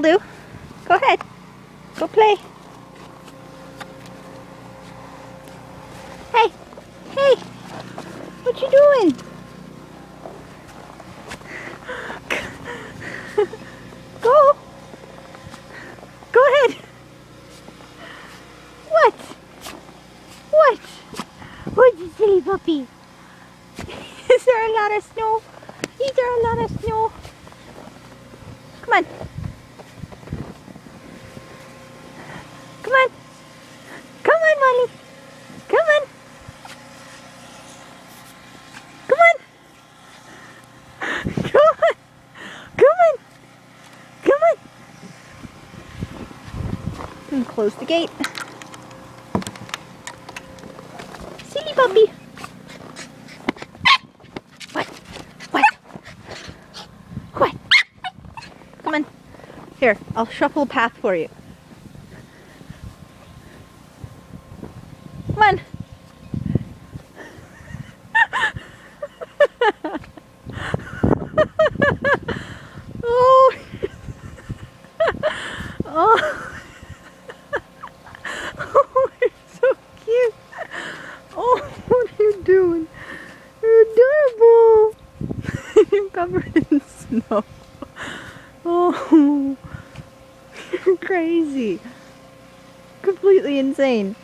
do. Go ahead. Go play. Hey. Hey. What you doing? Go. Go ahead. What? What? What's you silly puppy? Is there a lot of snow? Is there a lot of snow? Come on. Come on. Come on, Molly. Come on. Come on. Come on. Come on. Come on. And close the gate. Silly puppy. What? What? What? Come on. Here, I'll shuffle a path for you. Come on. Oh. Oh. Oh, you're so cute. Oh, what are you doing? You're adorable. You're covered in snow. Oh, you're crazy. Completely insane.